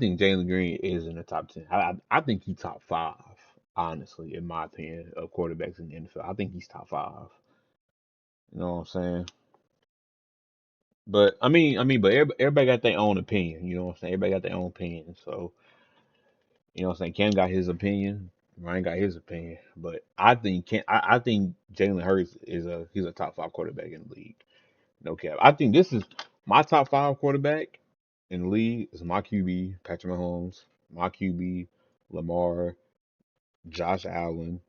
think Jalen Green is in the top 10. I think he's top five, honestly, in my opinion, of quarterbacks in the NFL. I think he's top five. You know what I'm saying? But but everybody got their own opinion. You know what I'm saying? Everybody got their own opinion. So you know what I'm saying? Cam got his opinion. Ryan got his opinion. But I think Jalen Hurts he's a top five quarterback in the league. No cap. I think this is my top five quarterback in the league is my QB, Patrick Mahomes, my QB, Lamar, Josh Allen,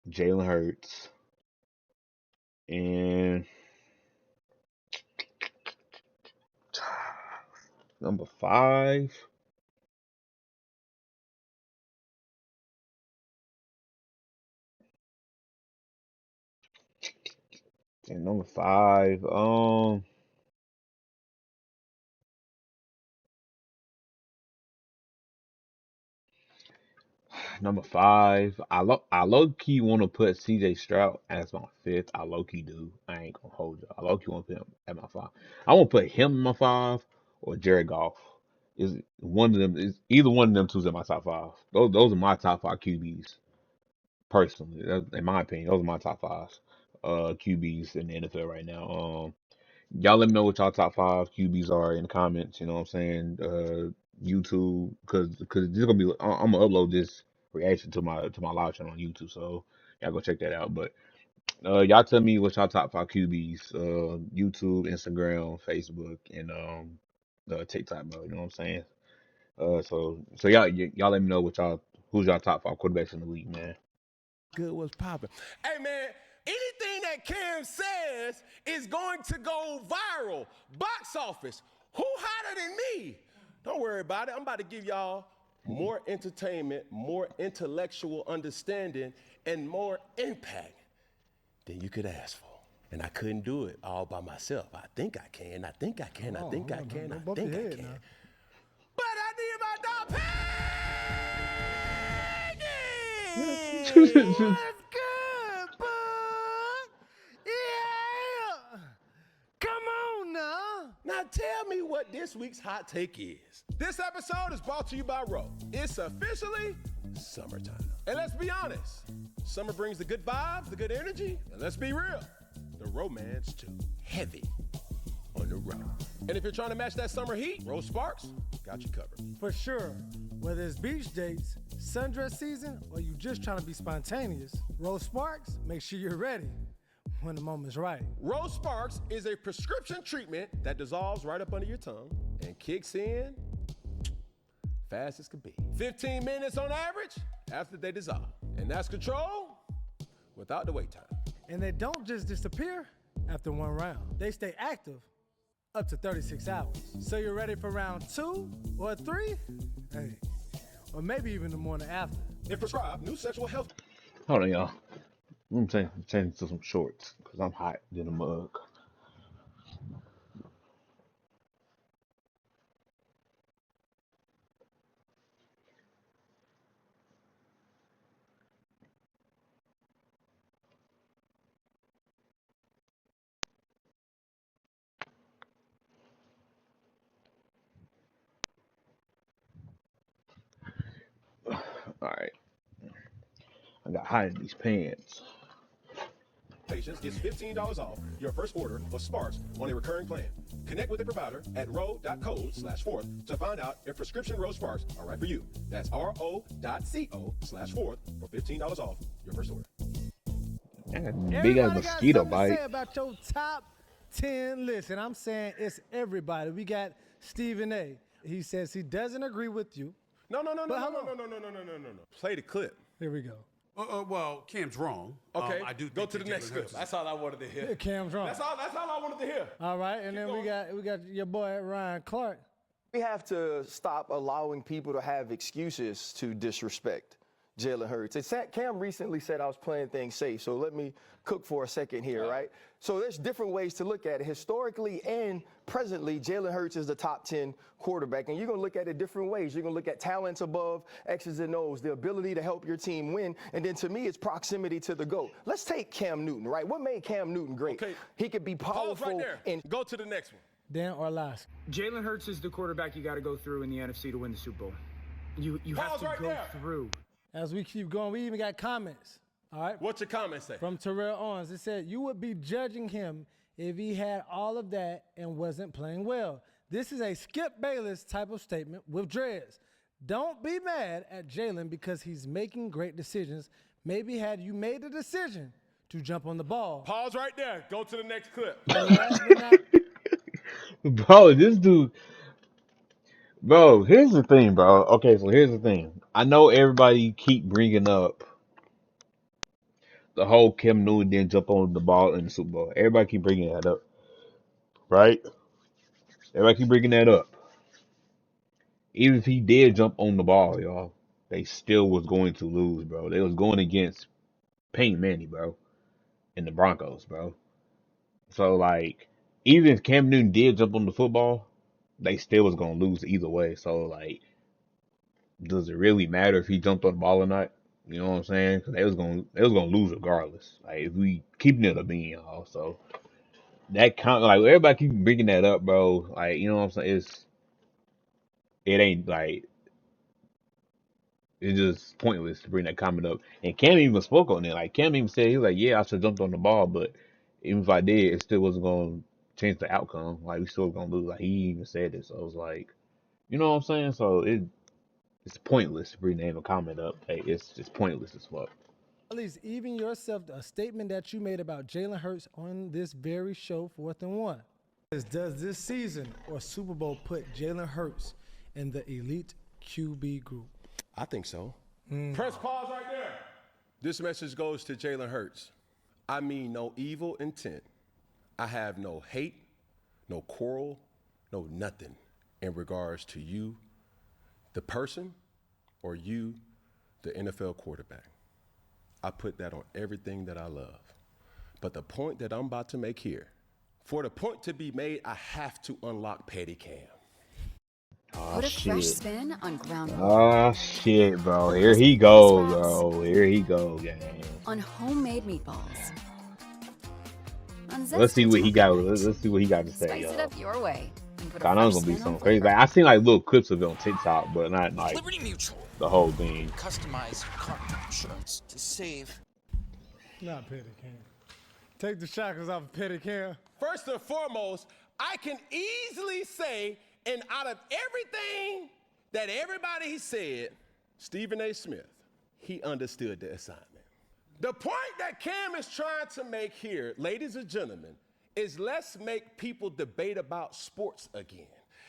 Jalen Hurts, and number five. And number five, number five. I low key want to put CJ Stroud as my fifth. I low key do. I ain't gonna hold you. I low key want to put him at my five. I want to put him in my five or Jared Goff. Is one of them is either one of them two's in my top five. Those are my top five QBs personally. In my opinion, those are my top five QBs in the NFL right now. Y'all let me know what y'all top five QBs are in the comments. You know what I'm saying? YouTube, because this gonna be. I'm gonna upload this reaction to my live channel on YouTube, so y'all go check that out. But y'all tell me what y'all top five QBs. YouTube, Instagram, Facebook, and TikTok, bro. You know what I'm saying? So y'all let me know who's y'all top five quarterbacks in the league, man. Good was popping. Hey, man, anything that Cam says is going to go viral. Box office. Who hotter than me? Don't worry about it. I'm about to give y'all more entertainment, more intellectual understanding, and more impact than you could ask for. And I couldn't do it all by myself. I think I can. I think I can. I think I can. I think I can. But I need my dog Peggy! What's good, bud? Yeah! Come on now. Now tell me what this week's hot take is. This episode is brought to you by Ro. It's officially summertime. And let's be honest, summer brings the good vibes, the good energy, and let's be real, the romance too. Heavy on the road. And if you're trying to match that summer heat, Rose Sparks got you covered. For sure. Whether it's beach dates, sundress season, or you just trying to be spontaneous, Rose Sparks, make sure you're ready when the moment's right. Rose Sparks is a prescription treatment that dissolves right up under your tongue and kicks in fast as can be. 15 minutes on average after they dissolve. And that's control without the wait time. And they don't just disappear after one round. They stay active up to 36 hours. So you're ready for round 2 or 3? Hey, or maybe even the morning after. If prescribed, new sexual health. Hold on, y'all. I'm changing to some shorts because I'm hot in a mug. All right, I got hot in these pants. Patients gets $15 off your first order of Sparks on a recurring plan. Connect with a provider at ro.co/4th to find out if prescription Ro Sparks are right for you. That's ro.co/4th for $15 off your first order. Big ass mosquito got something bite. to say about your top 10 list, and I'm saying it's everybody. We got Stephen A. He says he doesn't agree with you. No. But hold Play the clip. Here we go. Well, Cam's wrong. Okay, I do go think to the that next Jalen clip. Hurts is- That's all I wanted to hear. Cam's wrong. That's all I wanted to hear. All right, and then we got your boy Ryan Clark. We have to stop allowing people to have excuses to disrespect Jalen Hurts. Cam recently said I was playing things safe, so let me cook for a second here, right? So there's different ways to look at it. Historically and presently, Jalen Hurts is the top 10 quarterback, and you're going to look at it different ways. You're going to look at talents above X's and O's, the ability to help your team win, and then to me, it's proximity to the GOAT. Let's take Cam Newton, right? What made Cam Newton great? Okay. He could be Pause powerful right there. and Go to the next one. Dan Orlovsky. Jalen Hurts is the quarterback you got to go through in the NFC to win the Super Bowl. You have Pause to right go there. through. As we keep going, we even got comments. All right. What's your comment say? From Terrell Owens, it said, you would be judging him if he had all of that and wasn't playing well. This is a Skip Bayless type of statement with dreads. Don't be mad at Jalen because he's making great decisions. Maybe had you made the decision to jump on the ball. Pause right there. Go to the next clip. And last but not Bro, this dude. Bro, here's the thing, bro. Okay, so here's the thing. I know everybody keep bringing up the whole Cam Newton didn't jump on the ball in the Super Bowl. Everybody keep bringing that up, right? Everybody keep bringing that up. Even if he did jump on the ball, y'all, they still was going to lose, bro. They was going against Peyton Manning, bro, and the Broncos, bro. So like, even if Cam Newton did jump on the football, they still was gonna lose either way. So like, does it really matter if he jumped on the ball or not? You know what I'm saying? Because they was gonna lose regardless. Like if we keeping it a bean, y'all. So that kind of like everybody keep bringing that up, bro. Like you know what I'm saying? It ain't like it's just pointless to bring that comment up. And Cam even spoke on it. Like Cam even said he was like, yeah, I should have jumped on the ball, but even if I did, it still wasn't gonna change the outcome. Like we still gonna lose. Like he even said it. So it was like, you know what I'm saying? So it's pointless to bring name a comment up. Like it's just pointless as fuck. at least even yourself a statement that you made about Jalen Hurts on this very show, 4th and 1. Does this season or Super Bowl put Jalen Hurts in the elite QB group? I think so. Press pause right there. This message goes to Jalen Hurts. I mean no evil intent. I have no hate, no quarrel, no nothing in regards to you, the person, or you, the NFL quarterback. I put that on everything that I love. But the point that I'm about to make here, for the point to be made, I have to unlock Petty Cam. Oh Put a fresh shit. spin on ground Oh shit, bro. Here he go, bro. Here he go, gang. on homemade meatballs. On Let's see zesty what he taco got. night. Let's see what he got to say, Spice it y'all. up your way. And put a I know it's fresh gonna be spin on something crazy. flavor. Like I seen like little clips of it on TikTok, but not like Liberty Mutual. the whole thing. Customize your car insurance to save. Not Petty Cam. Take the shackles off of Petty Cam. First and foremost, I can easily say, and out of everything that everybody said, Stephen A. Smith, he understood the assignment. The point that Cam is trying to make here, ladies and gentlemen, is let's make people debate about sports again.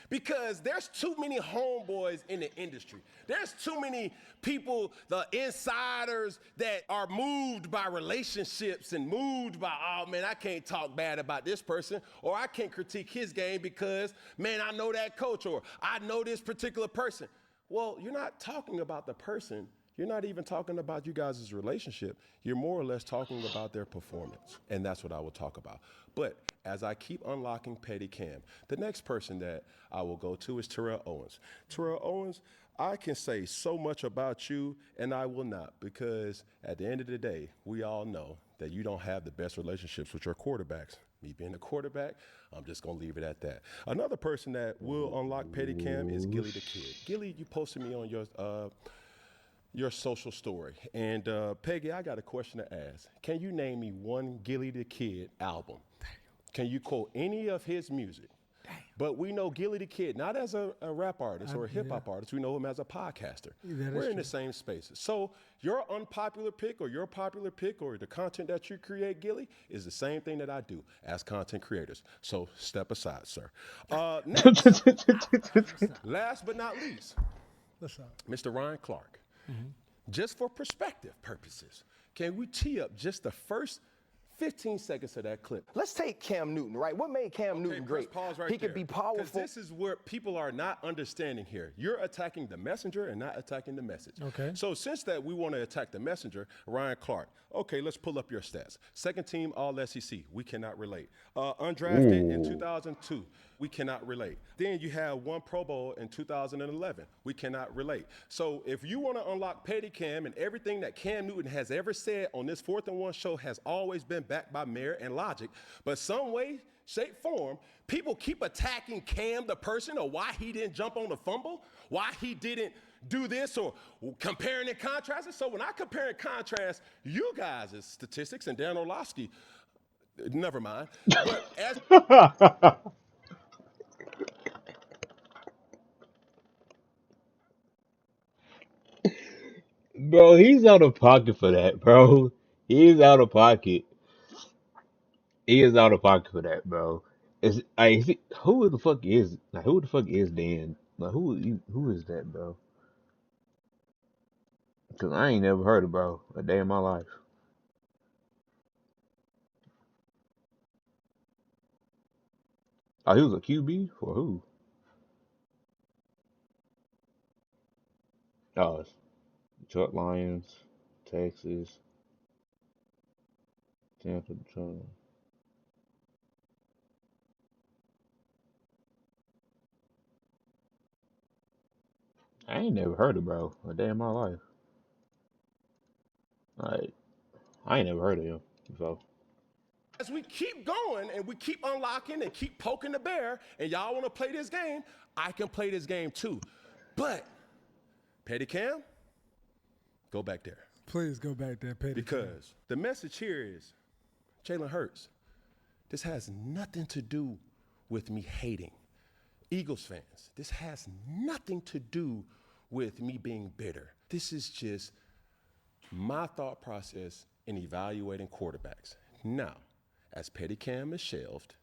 Because there's too many homeboys in the industry. There's too many people, the insiders, that are moved by relationships and moved by, oh man, I can't talk bad about this person, or I can't critique his game because, man, I know that coach, or I know this particular person. Well, you're not talking about the person. You're not even talking about you guys' relationship. You're more or less talking about their performance. And that's what I will talk about. But as I keep unlocking Petty Cam, the next person that I will go to is Terrell Owens. Terrell Owens, I can say so much about you, and I will not, because at the end of the day, we all know that you don't have the best relationships with your quarterbacks. Me being a quarterback, I'm just going to leave it at that. Another person that will unlock Petty Cam is Gillie the Kid. Gillie, you posted me on your social story. And Peggy, I got a question to ask. Can you name me one Gillie the Kid album? Can you quote any of his music? But we know Gillie the Kid not as a rap artist or a hip hop artist. We know him as a podcaster. We're in the same spaces. So your unpopular pick or your popular pick or the content that you create, Gillie, is the same thing that I do as content creators. So step aside, sir. Next, last but not least, What's up? Mr. Ryan Clark. Just for perspective purposes, can we tee up just the first 15 seconds of that clip? Let's take Cam Newton, right? What made Cam Newton great? Pause right He could be Because powerful. this is where people are not understanding here. You're attacking the messenger and not attacking the message. Okay. So since that we want to attack the messenger, Ryan Clark. Okay, let's pull up your stats. Second team All SEC. We cannot relate. Undrafted in 2002. We cannot relate. Then you have one Pro Bowl in 2011. We cannot relate. So if you want to unlock Petty Cam and everything that Cam Newton has ever said on this 4th and 1 show has always been backed by merit and logic, but some way, shape, form, people keep attacking Cam, the person, or why he didn't jump on the fumble, why he didn't do this, or comparing and contrasting. So when I compare and contrast you guys' statistics and Dan Orlovsky, never mind. But as Bro, he's out of pocket for that, bro. He's out of pocket. He is out of pocket for that, bro. Who the fuck is Dan? Like who is that, bro? Cause I ain't never heard of bro a day in my life. Oh, he was a QB for who? Oh, Detroit Lions, Texas, Tampa, Detroit. I ain't never heard of bro a day in my life. Like I ain't never heard of him before. we keep going and we keep unlocking and keep poking the bear, and y'all want to play this game, I can play this game too. But, Petty Cam, go back there. Please go back there, Petty. Because the message here is Jalen Hurts. This has nothing to do with me hating. Eagles fans, this has nothing to do with me being bitter. This is just my thought process in evaluating quarterbacks. Now, as Petty Cam is shelved,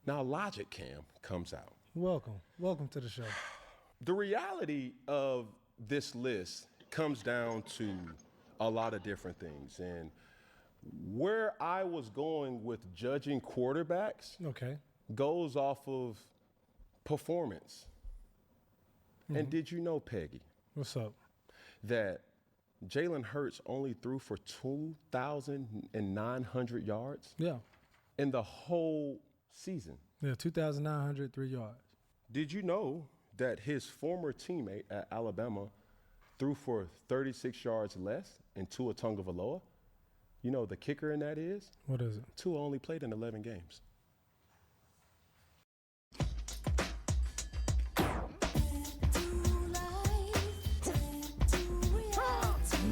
now Logic Cam comes out. Welcome to the show. The reality of this list comes down to a lot of different things. And where I was going with judging quarterbacks Okay. goes off of performance. And did you know, Peggy, What's up? that Jalen Hurts only threw for 2,900 yards Yeah. in the whole season? Yeah, 2,903 yards. Did you know that his former teammate at Alabama threw for 36 yards less in Tua Tagovailoa? You know the kicker in that is What is it? Tua only played in 11 games.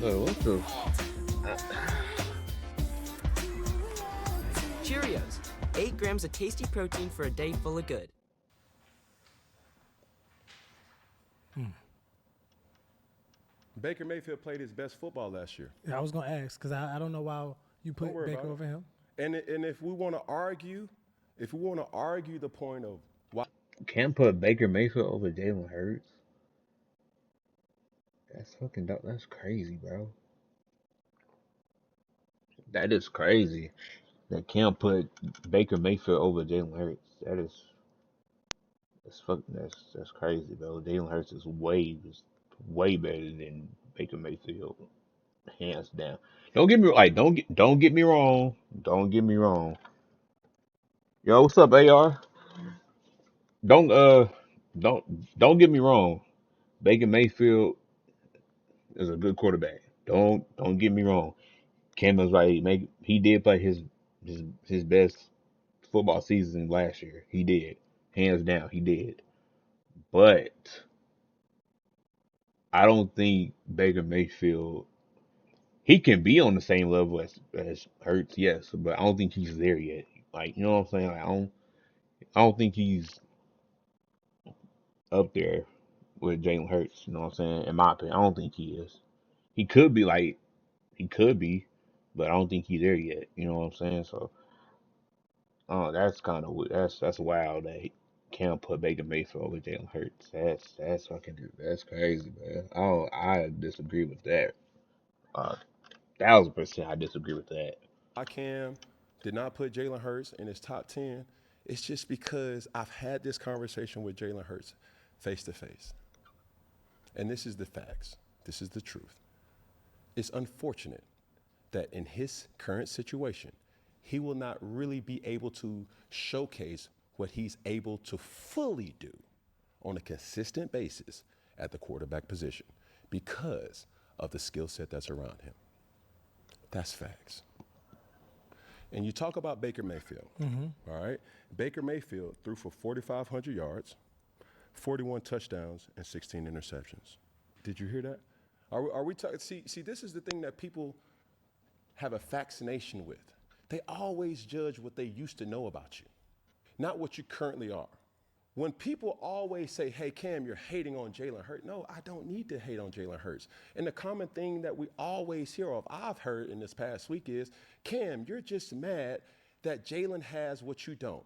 No, what the? Cheerios, 8 grams of tasty protein for a day full of good. Baker Mayfield played his best football last year. Yeah, I was gonna ask because I don't know why you put Don't worry Baker about it. over him. And if we want to argue, the point of why Can't put Baker Mayfield over Jalen Hurts. That's crazy, bro. That is crazy. That can't put Baker Mayfield over Jalen Hurts. That's crazy, bro. Jalen Hurts is way better than Baker Mayfield, hands down. Don't get me wrong. Don't get me wrong. Yo, what's up, AR? Don't uh don't get me wrong. Baker Mayfield is a good quarterback. Don't get me wrong. Cam was right. He did play his best football season last year. He did. Hands down, he did. But I don't think Baker Mayfield he can be on the same level as Hurts, yes, but I don't think he's there yet. Like, you know what I'm saying? Like, I don't think he's up there with Jalen Hurts, you know what I'm saying? In my opinion, I don't think he is. He could be like he could be, but I don't think he's there yet. You know what I'm saying? So, oh, that's kind of that's wild that he can't put Baker Mayfield over Jalen Hurts. That's crazy, man. I disagree with that. 1,000% I disagree with that. Cam did not put Jalen Hurts in his top 10, it's just because I've had this conversation with Jalen Hurts face to face. And this is the facts. This is the truth. It's unfortunate that in his current situation, he will not really be able to showcase what he's able to fully do on a consistent basis at the quarterback position because of the skill set that's around him. That's facts. and you talk about Baker Mayfield, all right? Baker Mayfield threw for 4,500 yards, 41 touchdowns, and 16 interceptions. Did you hear that? Are we talking? See, this is the thing that people have a fascination with. They always judge what they used to know about you, not what you currently are. When people always say, hey, Cam, you're hating on Jalen Hurts. No, I don't need to hate on Jalen Hurts. And the common thing that we always hear of, I've heard in this past week is, Cam, you're just mad that Jalen has what you don't.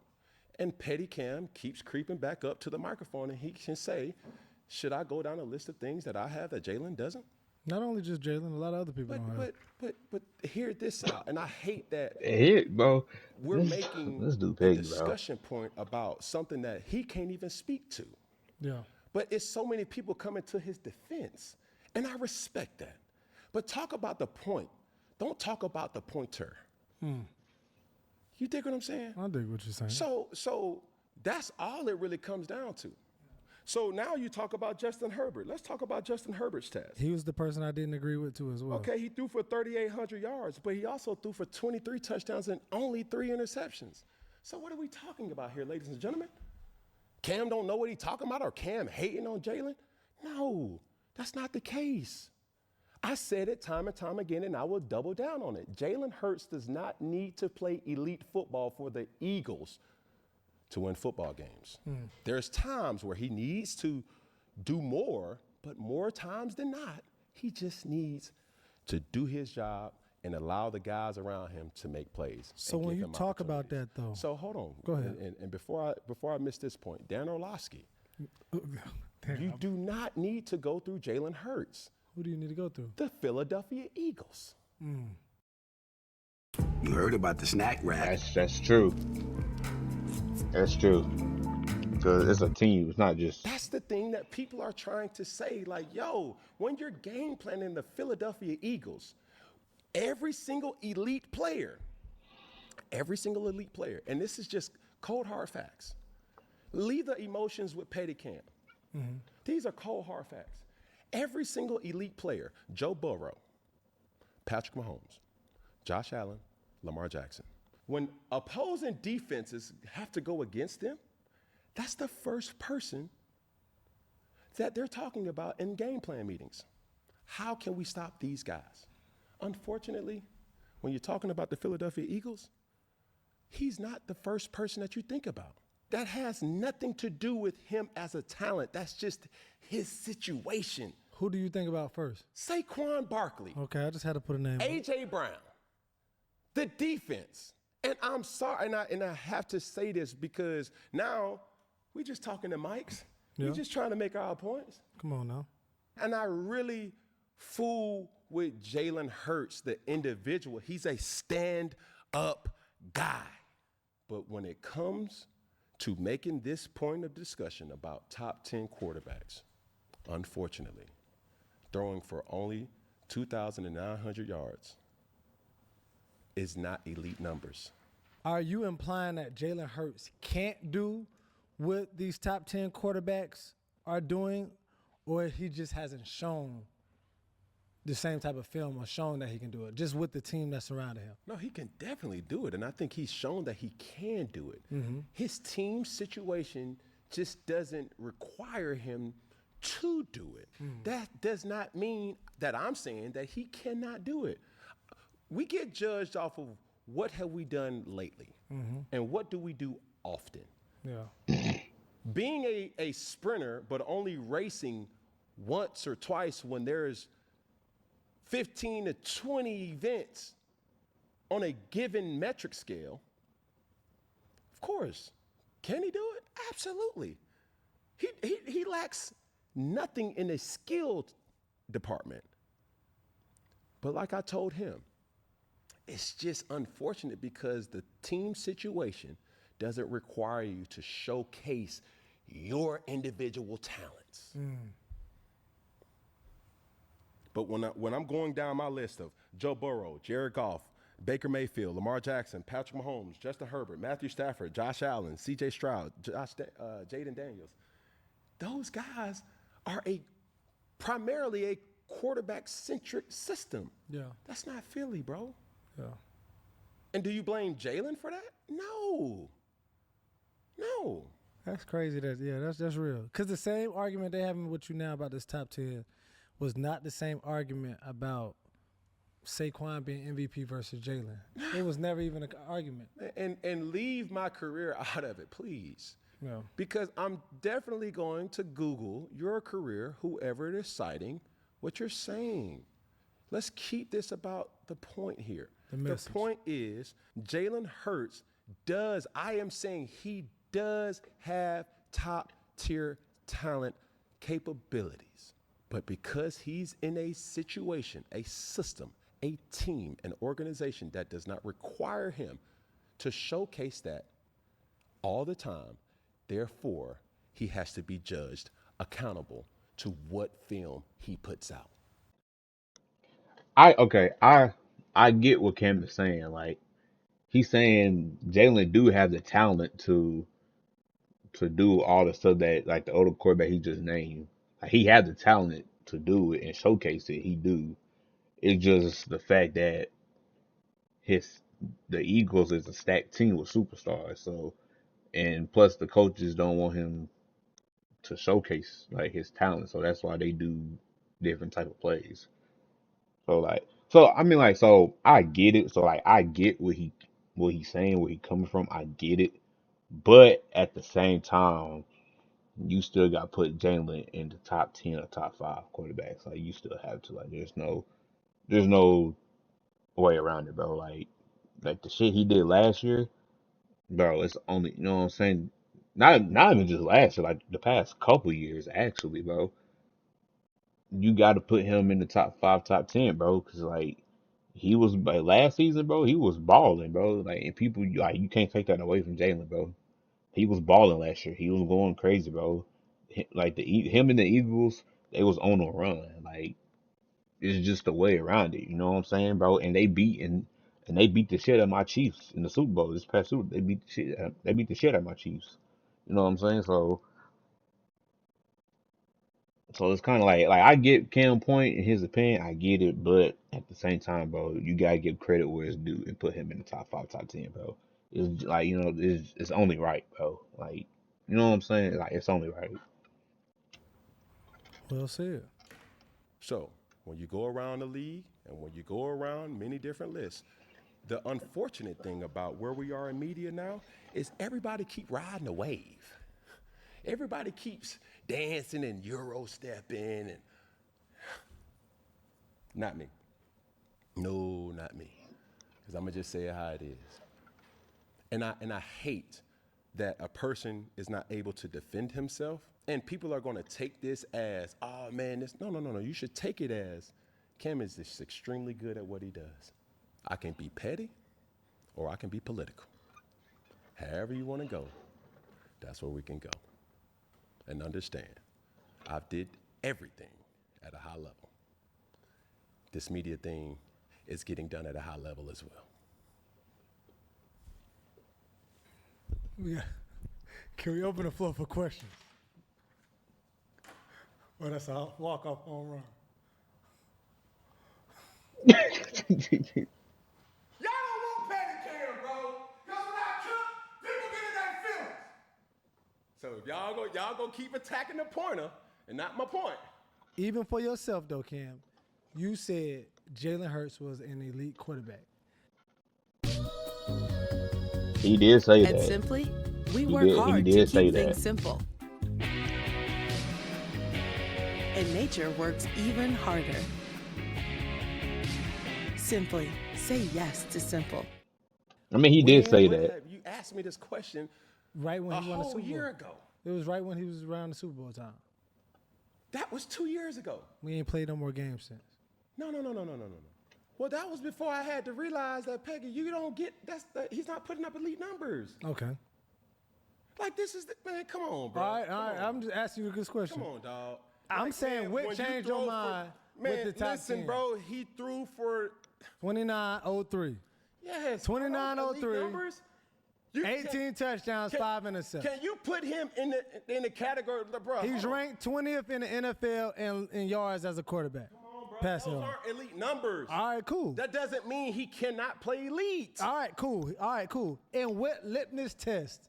And Petty Cam keeps creeping back up to the microphone and he can say, should I go down a list of things that I have that Jalen doesn't? Not only just Jalen, a lot of other people don't have. But hear this out, and I hate that Bro, we're making let's do a Peggy, bro. discussion point about something that he can't even speak to. Yeah. But it's so many people coming to his defense, and I respect that. But talk about the point. Don't talk about the pointer. You dig what I'm saying? I dig what you're saying. So that's all it really comes down to. So now you talk about Justin Herbert. Let's talk about Justin Herbert's test. He was the person I didn't agree with too as well. Okay, he threw for 3,800 yards, but he also threw for 23 touchdowns and only 3 interceptions. So what are we talking about here, ladies and gentlemen? Cam don't know what he's talking about, or Cam hating on Jalen? No, that's not the case. I said it time and time again, and I will double down on it. Jalen Hurts does not need to play elite football for the Eagles to win football games. There's times where he needs to do more, but more times than not, he just needs to do his job and allow the guys around him to make plays. So when you talk about that, though. So hold on. Go ahead. And before I miss this point, Dan Orlovsky, you do not need to go through Jalen Hurts. Who do you need to go through? The Philadelphia Eagles. You heard about the snack rack. That's true. That's true. Because it's a team. It's not just. That's the thing that people are trying to say. Like, yo, when you're game planning the Philadelphia Eagles, every single elite player, and this is just cold hard facts. Leave the emotions with Petty Cam. These are cold hard facts. Every single elite player, Joe Burrow, Patrick Mahomes, Josh Allen, Lamar Jackson, when opposing defenses have to go against them, that's the first person that they're talking about in game plan meetings. How can we stop these guys? Unfortunately, when you're talking about the Philadelphia Eagles, he's not the first person that you think about. That has nothing to do with him as a talent. That's just his situation. Who do you think about first? Saquon Barkley. Okay, I just had to put a name. A.J. Brown. The defense. And I'm sorry, and I have to say this because now we're just talking to mics. Yeah. We're just trying to make our points. Come on now. And I really fool with Jalen Hurts, the individual. He's a stand-up guy. But when it comes to making this point of discussion about top 10 quarterbacks, unfortunately, throwing for only 2,900 yards is not elite numbers. Are you implying that Jalen Hurts can't do what these top 10 quarterbacks are doing, or he just hasn't shown the same type of film or shown that he can do it, just with the team that's surrounding him? No, he can definitely do it, and I think he's shown that he can do it. His team situation just doesn't require him to do it. That does not mean that I'm saying that he cannot do it. We get judged off of what have we done lately, and what do we do often. Yeah. Being a sprinter, but only racing once or twice when there's 15 to 20 events on a given metric scale, of course. Can he do it? Absolutely. He lacks nothing in the skill department. But like I told him, it's just unfortunate because the team situation doesn't require you to showcase your individual talents. But when I'm going down my list of Joe Burrow, Jared Goff, Baker Mayfield, Lamar Jackson, Patrick Mahomes, Justin Herbert, Matthew Stafford, Josh Allen, C.J. Stroud, Jaden Daniels, those guys are primarily a quarterback-centric system. Yeah. That's not Philly, bro. Yeah. And do you blame Jalen for that? No. No. That's crazy. That's real. Because the same argument they having with you now about this top 10 was not the same argument about Saquon being MVP versus Jalen. It was never even an argument. And leave my career out of it, please. Yeah. Because I'm definitely going to Google your career, whoever it is citing, what you're saying. Let's keep this about the point here. The point is Jalen Hurts I am saying he does have top tier talent capabilities. But because he's in a situation, a system, a team, an organization that does not require him to showcase that all the time, therefore, he has to be judged accountable to what film he puts out. I get what Cam is saying. Like he's saying Jalen do have the talent to do all the stuff that like the other quarterback he just named. Like he had the talent to do it and showcase it. He do. It's just the fact that the Eagles is a stacked team with superstars. So and plus the coaches don't want him to showcase like his talent. So that's why they do different type of plays. So I get it. So like I get what he's saying, where he coming from. I get it. But at the same time, you still got to put Jalen in the top 10 or top 5 quarterbacks. Like you still have to. Like there's no way around it, bro. Like the shit he did last year, bro. It's only you know what I'm saying. Not even just last year, like the past couple years, actually, bro. You got to put him in the top 5, top 10, bro. Because like he was like last season, bro. He was balling, bro. Like and people like you can't take that away from Jalen, bro. He was balling last year. He was going crazy, bro. Like him and the Eagles, they was on a run. Like it's just the way around it. You know what I'm saying, bro? And they beat the shit out of my Chiefs in the Super Bowl this past Super. They beat the shit out of my Chiefs. You know what I'm saying? So it's kind of like I get Cam Point and his opinion. I get it, but at the same time, bro, you gotta give credit where it's due and put him in the top 5, top 10, bro. It's like it's only right, bro. Like you know what I'm saying? Like it's only right. Well said. So when you go around the league and when you go around many different lists, the unfortunate thing about where we are in media now is everybody keep riding the wave. Everybody keeps dancing and Euro stepping and not me. No, not me. Because I'm gonna just say it how it is. And I hate that a person is not able to defend himself. And people are gonna take this as, oh man, no. You should take it as Cam is just extremely good at what he does. I can be petty or I can be political. However you wanna go, that's where we can go. And understand, I did everything at a high level. This media thing is getting done at a high level as well. Yeah. Can we open the floor for questions? Well, that's a walk-off home run. Y'all don't want petty Cam, bro. Because when I cook, people get in their feelings. So if y'all go keep attacking the pointer and not my point. Even for yourself, though, Cam, you said Jalen Hurts was an elite quarterback. He did say At that. Simply, we work hard to keep things simple. And nature works even harder. Simply, say yes to simple. I mean, he did say that. You asked me this question right when he won the Super Bowl. A whole year ago. It was right when he was around the Super Bowl time. That was 2 years ago. We ain't played no more games since. No. Well, that was before I had to realize that, Peggy, you don't get, he's not putting up elite numbers. Okay. Like, this is, man, come on, bro. All right. I'm just asking you a good question. Come on, dog. I'm saying, what changed your mind with the top 10? Bro, he threw for 29-03. Yes. 29-03. 18 touchdowns, 5 interceptions. Can you put him in the category, bro? He's ranked 20th in the NFL in yards as a quarterback. Come on, bro. passing Those yards. aren't elite numbers. All right, cool. That doesn't mean he cannot play elite. All right, cool. And what litmus test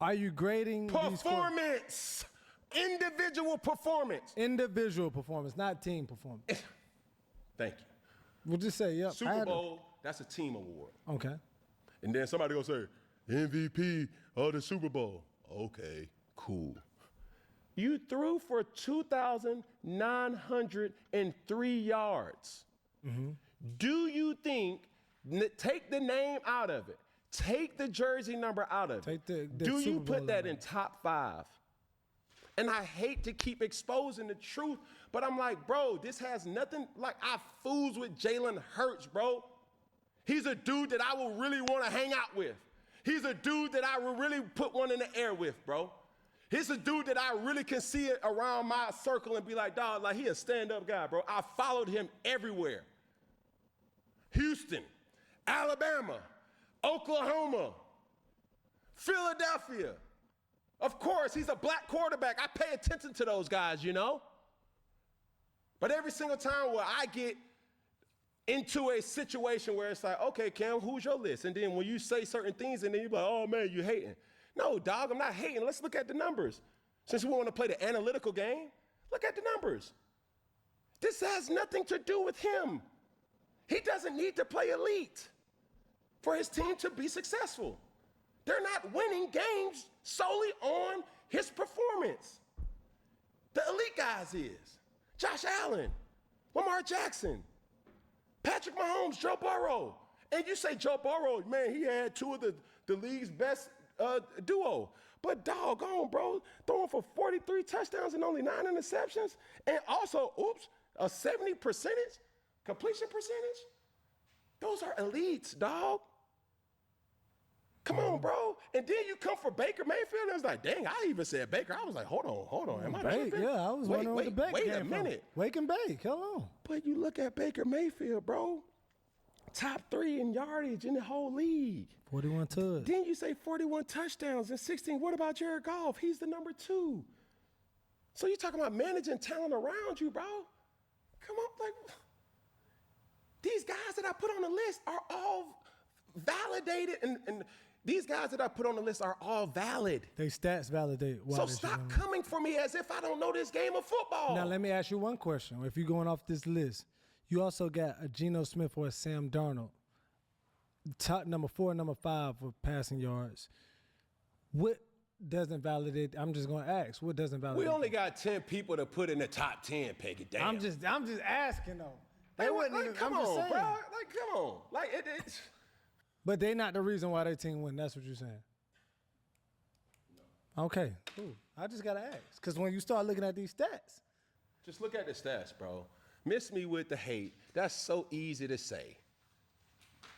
are you grading these Performance. Individual performance. Individual performance, not team performance. Thank you. We'll just say, yep. Super Bowl, that's a team award. Okay. And then somebody gonna say, MVP of the Super Bowl. Okay, cool. You threw for 2,903 yards. Mm-hmm. Do you think, take the name out of it, take the jersey number out of it, do you put that in top 5? And I hate to keep exposing the truth, but I'm like, bro, this has nothing, like I fools with Jalen Hurts, bro. He's a dude that I will really want to hang out with. He's a dude that I will really put one in the air with, bro. He's a dude that I really can see it around my circle and be like, dog, like he a stand-up guy, bro. I followed him everywhere. Houston, Alabama, Oklahoma, Philadelphia. Of course, he's a black quarterback. I pay attention to those guys, you know? But every single time where I get into a situation where it's like, okay, Cam, who's your list? And then when you say certain things and then you're like, oh, man, you hating. No, dog, I'm not hating. Let's look at the numbers. Since we want to play the analytical game, look at the numbers. This has nothing to do with him. He doesn't need to play elite for his team to be successful. They're not winning games solely on his performance. The elite guys is Josh Allen, Lamar Jackson, Patrick Mahomes, Joe Burrow. And you say Joe Burrow, man, he had 2 of the league's best duo. But doggone, bro, throwing for 43 touchdowns and only 9 interceptions. And also, a 70% completion percentage. Those are elites, dog. Come on, bro. And then you come for Baker Mayfield, and it's like, dang, I even said Baker. I was like, hold on. Am I tripping? Yeah, I was wondering what the Baker Wait a minute. Wake and bake. Hello. But you look at Baker Mayfield, bro. Top 3 in yardage in the whole league. 41 touchdowns. Then you say 41 touchdowns and 16. What about Jared Goff? He's the number 2. So you're talking about managing talent around you, bro. Come on, like these guys that I put on the list are all validated, and these guys that I put on the list are all valid. They stats validate. So stop coming for me as if I don't know this game of football. Now let me ask you one question. If you're going off this list, you also got a Geno Smith or a Sam Darnold. Top number 4 and number 5 for passing yards. What doesn't validate? I'm just going to ask. What doesn't validate? We only got 10 people to put in the top 10, Peggy. Damn. I'm just asking though. They wouldn't even. Come on, bro. Like, come on. Like it's. But they not the reason why their team win. That's what you're saying. No. Okay, cool. I just gotta ask, because when you start looking at these stats, just look at the stats, bro. Miss me with the hate. That's so easy to say.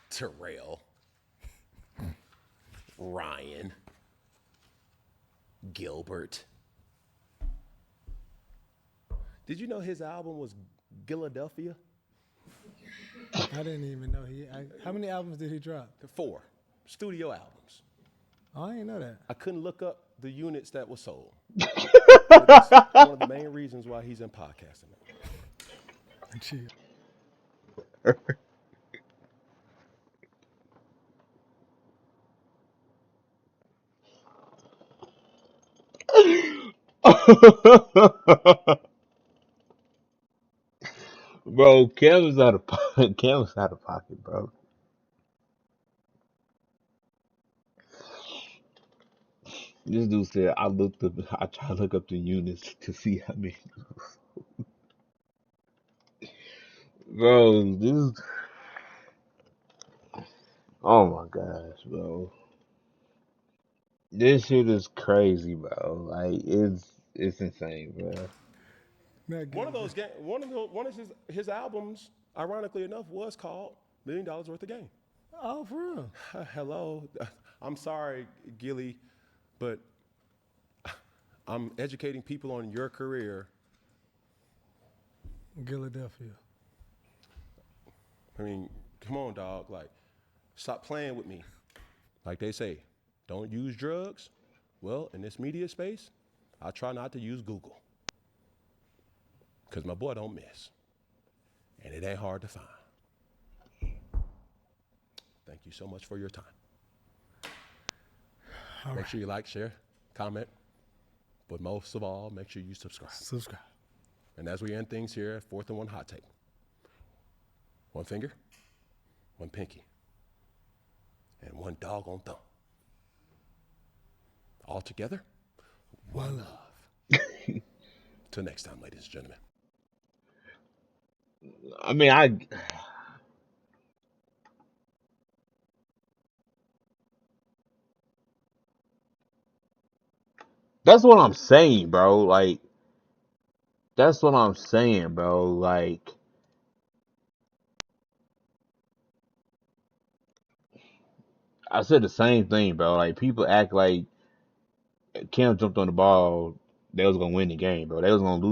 Terrell, Ryan, Gilbert. Did you know his album was Philadelphia? I didn't even know how many albums did he drop? 4 studio albums. Oh, I didn't know that. I couldn't look up the units that were sold. That's one of the main reasons why he's in podcasting. Chill. Bro, Kevin's out of pocket. Kevin's out of pocket, bro. This dude said I tried to look up the units to see how many. Bro, this. Oh my gosh, bro. This shit is crazy, bro. Like it's insane, bro. One of his albums, ironically enough, was called $1 Million Worth of Game. Oh, for real? Hello. I'm sorry, Gillie, but I'm educating people on your career. Philadelphia. I mean, come on, dog. Like, stop playing with me. Like they say, don't use drugs. Well, in this media space, I try not to use Google. Because my boy don't miss. and it ain't hard to find. Thank you so much for your time. Make sure you like, share, comment, but most of all, make sure you subscribe. And as we end things here at 4th and 1 hot take, one finger, one pinky, and one doggone thumb. All together, one love. Till next time, ladies and gentlemen. I mean, that's what I'm saying, bro. Like, that's what I'm saying, bro. Like, I said the same thing, bro. Like, people act like Cam jumped on the ball, they was gonna win the game, bro. They was gonna lose.